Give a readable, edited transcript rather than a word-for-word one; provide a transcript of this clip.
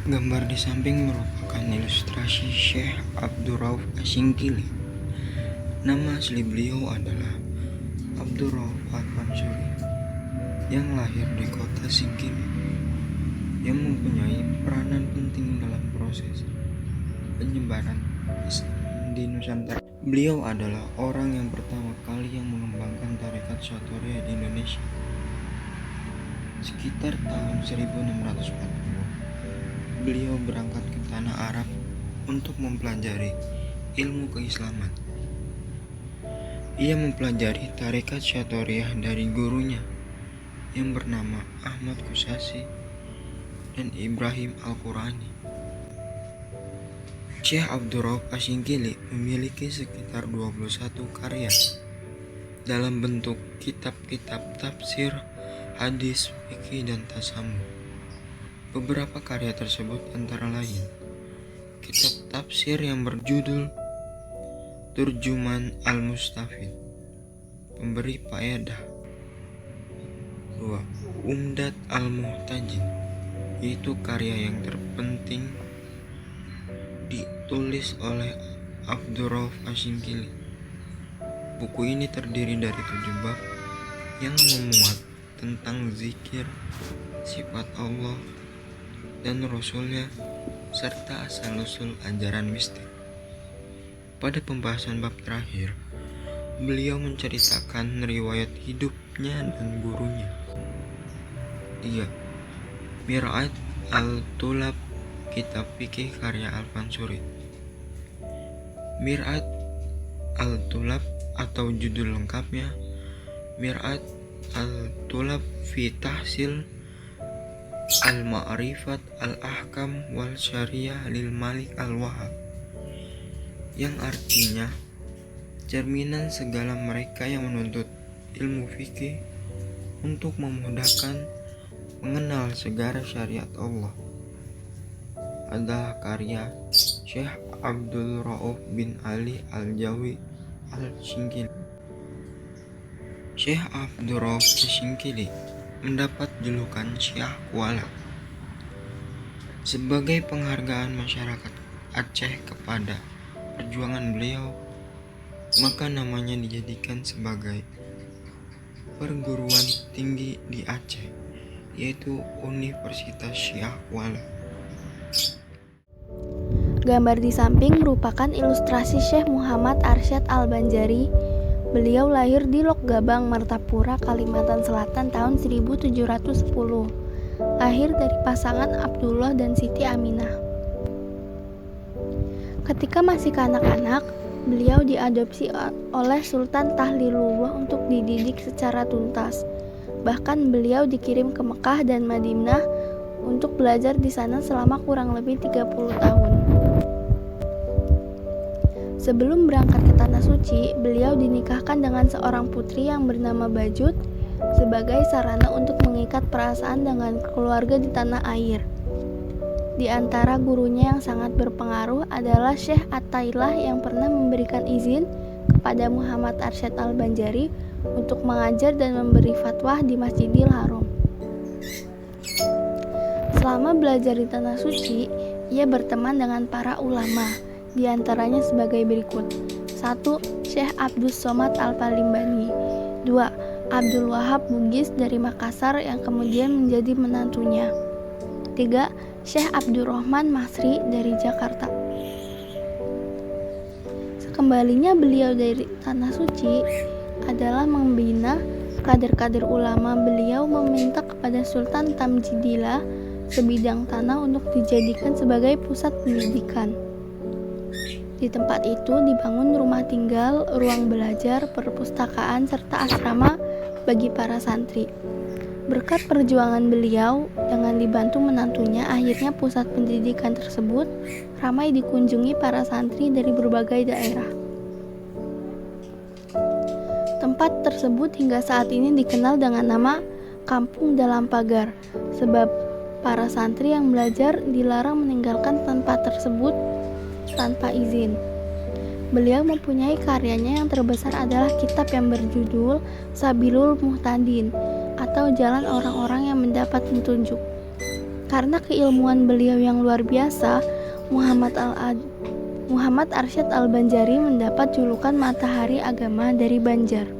Gambar di samping merupakan ilustrasi Syekh Abdurrauf Asingkili. Nama asli beliau adalah Abdurrauf Al-Mansuri yang lahir di kota Singkili, yang mempunyai peranan penting dalam proses penyebaran Islam di Nusantara. Beliau adalah orang yang pertama kali yang mengembangkan tarekat Syatoria di Indonesia. Sekitar tahun 1640, beliau berangkat ke tanah Arab untuk mempelajari ilmu keislaman. Ia mempelajari tarekat Syatoria dari gurunya yang bernama Ahmad Kusasi dan Ibrahim Al-Qurani. Syekh Abdurrauf Asingkili memiliki sekitar 21 karya dalam bentuk kitab-kitab tafsir, hadis, fikih, dan tasawuf. Beberapa karya tersebut antara lain kitab tafsir yang berjudul Turjuman Al-Mustafid, Pemberi Faedah. 2. Umdat Al-Muhtajin, yaitu karya yang terpenting ditulis oleh Abdurrauf Asingkili. Buku ini terdiri dari 7 bab yang memuat tentang zikir, sifat Allah dan Rasulnya, serta asal-usul ajaran mistik. Pada pembahasan bab terakhir, beliau menceritakan riwayat hidupnya dan gurunya. 3. Mir'at Al-Tulab, kitab fikih karya Al-Mansuri. Mir'at Al-Tulab atau judul lengkapnya Mir'at Al-Tulab fi Tahsil Al-Ma'rifat Al-Ahkam wal Syariah lil Malik Al-Wahhab, yang artinya cerminan segala mereka yang menuntut ilmu fikih untuk memudahkan mengenal segala syariat Allah. Adalah karya Syekh Abdul Rauf bin Ali Al-Jawi Al-Singkili. Syekh Abdurrauf Asingkili mendapat julukan Syekh Kuala sebagai penghargaan masyarakat Aceh kepada perjuangan beliau, maka namanya dijadikan sebagai perguruan tinggi di Aceh, yaitu Universitas Syekh Kuala. Gambar di samping merupakan ilustrasi Syekh Muhammad Arsyad Al-Banjari. Beliau lahir di Lok Gabang, Martapura, Kalimantan Selatan tahun 1710. Lahir dari pasangan Abdullah dan Siti Aminah. Ketika masih kanak-kanak, beliau diadopsi oleh Sultan Tahlilullah untuk dididik secara tuntas. Bahkan beliau dikirim ke Mekah dan Madinah untuk belajar di sana selama kurang lebih 30 tahun. Sebelum berangkat ke Tanah Suci, beliau dinikahkan dengan seorang putri yang bernama Bajut sebagai sarana untuk mengikat perasaan dengan keluarga di tanah air. Di antara gurunya yang sangat berpengaruh adalah Syekh At-Tailah yang pernah memberikan izin kepada Muhammad Arsyad Al-Banjari untuk mengajar dan memberi fatwa di Masjidil Haram. Selama belajar di Tanah Suci, ia berteman dengan para ulama, di antaranya sebagai berikut. 1. Syekh Abdus Somad Al-Palimbani. 2. Abdul Wahab Bugis dari Makassar yang kemudian menjadi menantunya. 3. Syekh Abdurrahman Masri dari Jakarta. Sekembalinya beliau dari Tanah Suci adalah membina kader-kader ulama. Beliau meminta kepada Sultan Tamjidillah sebidang tanah untuk dijadikan sebagai pusat pendidikan. Di tempat itu dibangun rumah tinggal, ruang belajar, perpustakaan, serta asrama bagi para santri. Berkat perjuangan beliau dengan dibantu menantunya, akhirnya pusat pendidikan tersebut ramai dikunjungi para santri dari berbagai daerah. Tempat tersebut hingga saat ini dikenal dengan nama Kampung Dalam Pagar, sebab para santri yang belajar dilarang meninggalkan tempat tersebut tanpa izin. Beliau mempunyai karyanya yang terbesar adalah kitab yang berjudul Sabilul Muhtadin atau Jalan Orang-orang yang Mendapat Petunjuk. Karena keilmuan beliau yang luar biasa, Muhammad Arsyad Al-Banjari mendapat julukan matahari agama dari Banjar.